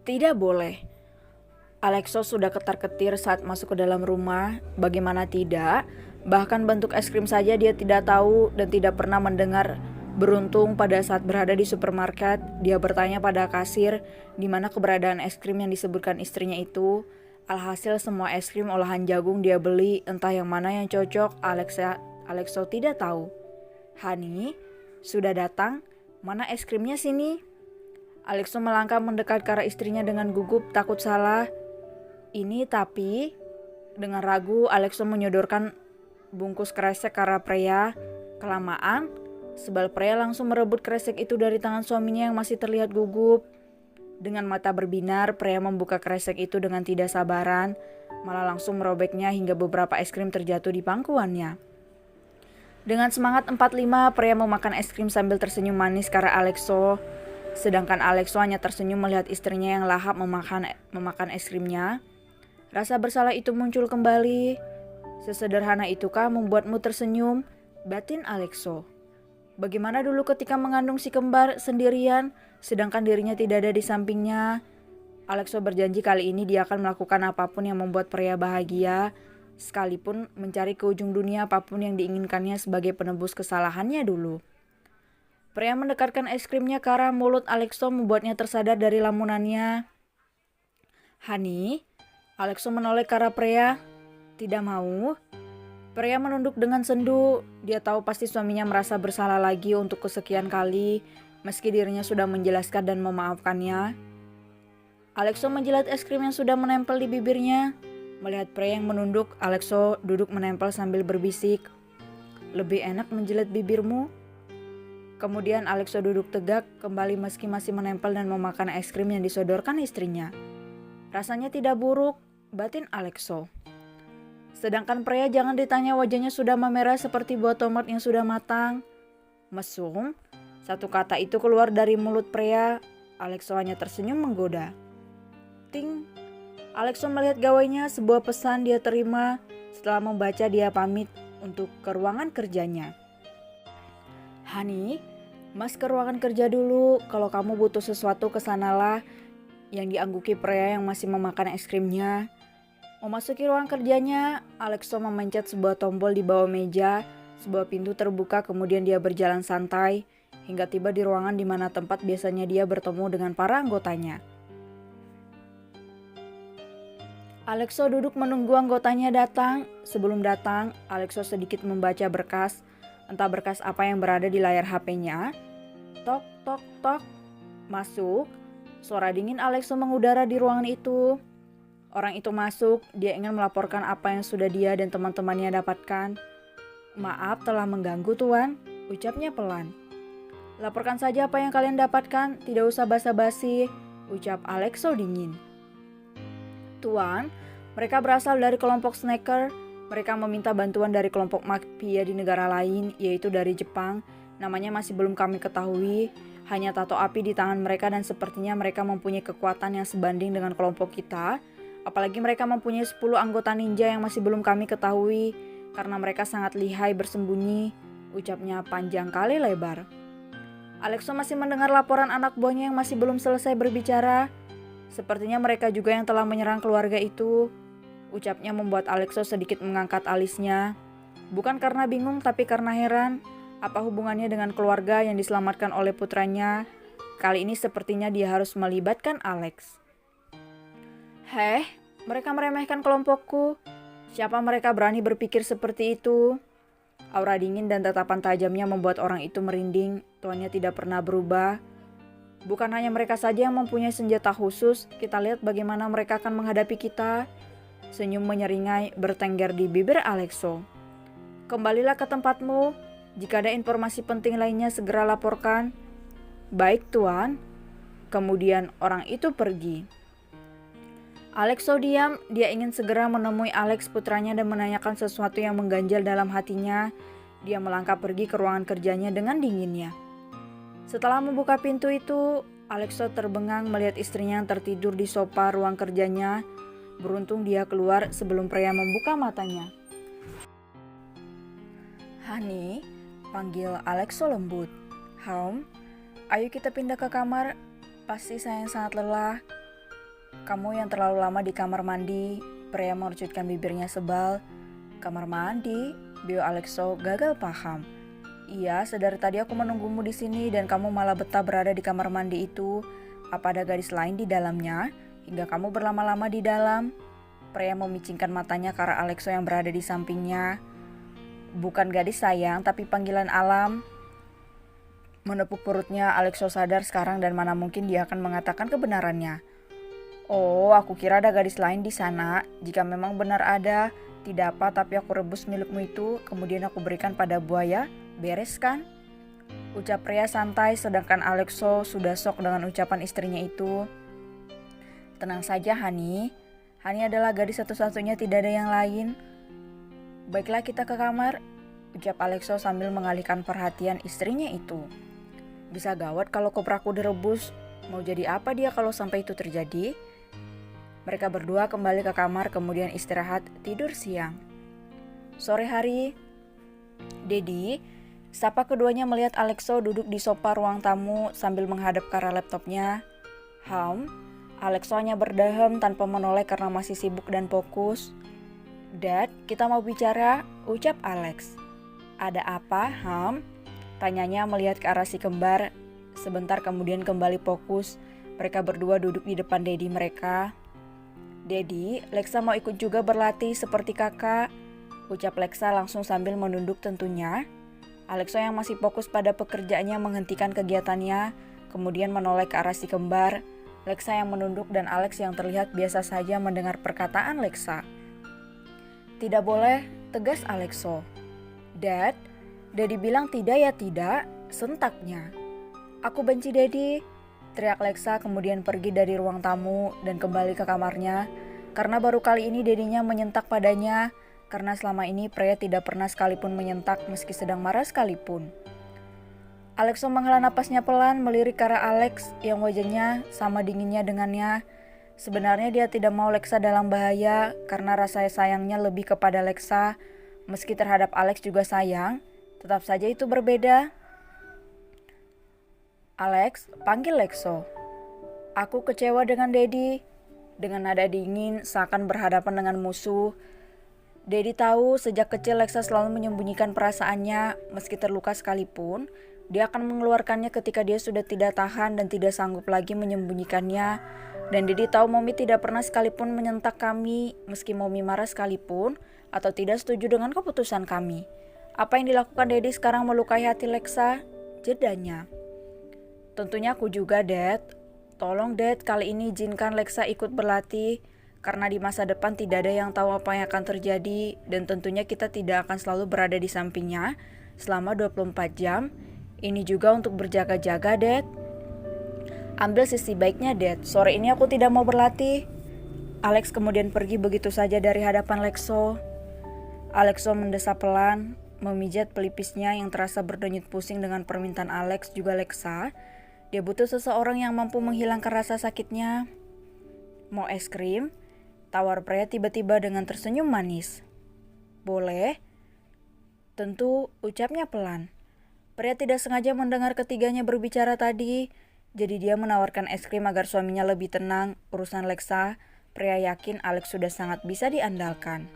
Tidak boleh. Alexo sudah ketar-ketir saat masuk ke dalam rumah. Bagaimana tidak? Bahkan bentuk es krim saja dia tidak tahu dan tidak pernah mendengar. Beruntung pada saat berada di supermarket, dia bertanya pada kasir di mana keberadaan es krim yang disebutkan istrinya itu. Alhasil semua es krim olahan jagung dia beli, entah yang mana yang cocok, Alexo tidak tahu. Hani, sudah datang? Mana es krimnya sini? Alexo melangkah mendekat ke arah istrinya dengan gugup, takut salah. Ini tapi, dengan ragu Alexo menyodorkan bungkus kresek ke arah pria. Kelamaan, sebal pria langsung merebut kresek itu dari tangan suaminya yang masih terlihat gugup. Dengan mata berbinar, pria membuka kresek itu dengan tidak sabaran, malah langsung merobeknya hingga beberapa es krim terjatuh di pangkuannya. Dengan semangat 45, pria memakan es krim sambil tersenyum manis ke arah Alexo. Sedangkan Alexo hanya tersenyum melihat istrinya yang lahap memakan es krimnya. Rasa bersalah itu muncul kembali. Sesederhana itukah membuatmu tersenyum? Batin Alexo. Bagaimana dulu ketika mengandung si kembar sendirian, sedangkan dirinya tidak ada di sampingnya? Alexo berjanji kali ini dia akan melakukan apapun yang membuat pria bahagia, sekalipun mencari ke ujung dunia apapun yang diinginkannya sebagai penebus kesalahannya dulu. Pria mendekatkan es krimnya ke arah mulut Alexo membuatnya tersadar dari lamunannya. Hani, Alexo menoleh ke arah pria. Tidak mau. Pria menunduk dengan sendu. Dia tahu pasti suaminya merasa bersalah lagi untuk kesekian kali, meski dirinya sudah menjelaskan dan memaafkannya. Alexo menjilat es krim yang sudah menempel di bibirnya. Melihat pria yang menunduk, Alexo duduk menempel sambil berbisik. Lebih enak menjilat bibirmu? Kemudian Alexo duduk tegak kembali meski masih menempel dan memakan es krim yang disodorkan istrinya. Rasanya tidak buruk, batin Alexo. Sedangkan pria jangan ditanya wajahnya sudah memerah seperti buah tomat yang sudah matang. Mesum, satu kata itu keluar dari mulut pria. Alexo hanya tersenyum menggoda. Ting, Alexo melihat gawainya, sebuah pesan dia terima. Setelah membaca dia pamit untuk ke ruangan kerjanya. Hani, Mas ke ruangan kerja dulu, kalau kamu butuh sesuatu kesanalah, yang diangguki pria yang masih memakan es krimnya. Memasuki ruang kerjanya, Alexo memencet sebuah tombol di bawah meja, sebuah pintu terbuka kemudian dia berjalan santai, hingga tiba di ruangan di mana tempat biasanya dia bertemu dengan para anggotanya. Alexo duduk menunggu anggotanya datang. Sebelum datang, Alexo sedikit membaca berkas, entah berkas apa yang berada di layar HP-nya. Tok, tok, tok. Masuk. Suara dingin Alexo mengudara di ruangan itu. Orang itu masuk, dia ingin melaporkan apa yang sudah dia dan teman-temannya dapatkan. Maaf telah mengganggu tuan, ucapnya pelan. Laporkan saja apa yang kalian dapatkan, tidak usah basa-basi, ucap Alexo dingin. Tuan, mereka berasal dari kelompok snacker. Mereka meminta bantuan dari kelompok mafia di negara lain, yaitu dari Jepang. Namanya masih belum kami ketahui. Hanya tato api di tangan mereka dan sepertinya mereka mempunyai kekuatan yang sebanding dengan kelompok kita. Apalagi mereka mempunyai 10 anggota ninja yang masih belum kami ketahui. Karena mereka sangat lihai bersembunyi, ucapnya panjang kali lebar. Alexo masih mendengar laporan anak buahnya yang masih belum selesai berbicara. Sepertinya mereka juga yang telah menyerang keluarga itu. Ucapnya membuat Alexo sedikit mengangkat alisnya. Bukan karena bingung tapi karena heran. Apa hubungannya dengan keluarga yang diselamatkan oleh putranya? Kali ini sepertinya dia harus melibatkan Alex. Heh, mereka meremehkan kelompokku. Siapa mereka berani berpikir seperti itu? Aura dingin dan tatapan tajamnya membuat orang itu merinding. Tuannya tidak pernah berubah. Bukan hanya mereka saja yang mempunyai senjata khusus. Kita lihat bagaimana mereka akan menghadapi kita. Senyum menyeringai bertengger di bibir Alexo. Kembalilah ke tempatmu. Jika ada informasi penting lainnya segera laporkan. Baik tuan. Kemudian orang itu pergi. Alexo diam, dia ingin segera menemui Alex putranya dan menanyakan sesuatu yang mengganjal dalam hatinya. Dia melangkah pergi ke ruangan kerjanya dengan dinginnya. Setelah membuka pintu itu, Alexo terbengang melihat istrinya yang tertidur di sofa ruang kerjanya. Beruntung dia keluar sebelum pria membuka matanya. "Honey," panggil Alexo lembut. "Home, ayo kita pindah ke kamar. Pasti saya yang sangat lelah." "Kamu yang terlalu lama di kamar mandi." Pria mengerutkan bibirnya sebal. "Kamar mandi?" bio Alexo gagal paham. "Iya, sedari tadi aku menunggumu di sini dan kamu malah betah berada di kamar mandi itu. Apa ada gadis lain di dalamnya hingga kamu berlama-lama di dalam?" Pria memicingkan matanya ke arah Alexo yang berada di sampingnya. "Bukan gadis sayang, tapi panggilan alam." Menepuk perutnya, Alexo sadar sekarang dan mana mungkin dia akan mengatakan kebenarannya. "Oh, aku kira ada gadis lain di sana. Jika memang benar ada, tidak apa, tapi aku rebus milikmu itu, kemudian aku berikan pada buaya. Beres kan?" Ucap pria santai, sedangkan Alexo sudah shock dengan ucapan istrinya itu. "Tenang saja, Hani. Hani adalah gadis satu-satunya, tidak ada yang lain." "Baiklah, kita ke kamar," ucap Alexo sambil mengalihkan perhatian istrinya itu. "Bisa gawat kalau kopraku direbus. Mau jadi apa dia kalau sampai itu terjadi?" Mereka berdua kembali ke kamar, kemudian istirahat tidur siang. Sore hari, Dedi sapa keduanya melihat Alexo duduk di sofa ruang tamu sambil menghadap ke arah laptopnya. Alexo hanya berdehem tanpa menoleh karena masih sibuk dan fokus. "Dad, kita mau bicara," ucap Alex. "Ada apa, tanyanya melihat ke arah si kembar. Sebentar kemudian kembali fokus. Mereka berdua duduk di depan Dedi mereka. "Dedi, Lexa mau ikut juga berlatih seperti kakak," ucap Lexa langsung sambil menunduk tentunya. Alexo yang masih fokus pada pekerjaannya menghentikan kegiatannya, kemudian menoleh ke arah si kembar. Lexa yang menunduk dan Alex yang terlihat biasa saja mendengar perkataan Lexa. "Tidak boleh," tegas Alexo. "Dad, Dedi bilang tidak ya tidak," sentaknya. "Aku benci Dedi," teriak Lexa kemudian pergi dari ruang tamu dan kembali ke kamarnya. Karena baru kali ini Dedinya menyentak padanya, karena selama ini pria tidak pernah sekalipun menyentak meski sedang marah sekalipun. Alexo menghela napasnya pelan melirik ke arah Alex yang wajahnya sama dinginnya dengannya. Sebenarnya dia tidak mau Lexa dalam bahaya karena rasa sayangnya lebih kepada Lexa. Meski terhadap Alex juga sayang, tetap saja itu berbeda. "Alex," panggil Lexo. "Aku kecewa dengan Dedi." Dengan nada dingin, seakan berhadapan dengan musuh. Dedi tahu sejak kecil Lexa selalu menyembunyikan perasaannya, meski terluka sekalipun. Dia akan mengeluarkannya ketika dia sudah tidak tahan dan tidak sanggup lagi menyembunyikannya. Dan Dedi tahu Mommy tidak pernah sekalipun menyentak kami, meski Mommy marah sekalipun atau tidak setuju dengan keputusan kami. Apa yang dilakukan Dedi sekarang melukai hati Lexa? Jedanya. "Tentunya aku juga, Dad. Tolong, Dad, kali ini izinkan Lexa ikut berlatih. Karena di masa depan tidak ada yang tahu apa yang akan terjadi. Dan tentunya kita tidak akan selalu berada di sampingnya selama 24 jam. Ini juga untuk berjaga-jaga, Dad." "Ambil sisi baiknya, Dad. Sore ini aku tidak mau berlatih." Alex kemudian pergi begitu saja dari hadapan Lexo. Alexo mendesah pelan, memijat pelipisnya yang terasa berdenyut pusing dengan permintaan Alex juga Lexa. Dia butuh seseorang yang mampu menghilangkan rasa sakitnya. "Mau es krim?" tawar pria tiba-tiba dengan tersenyum manis. "Boleh?" "Tentu," ucapnya pelan. Pria tidak sengaja mendengar ketiganya berbicara tadi, jadi dia menawarkan es krim agar suaminya lebih tenang. Urusan Lexa, pria yakin Alex sudah sangat bisa diandalkan.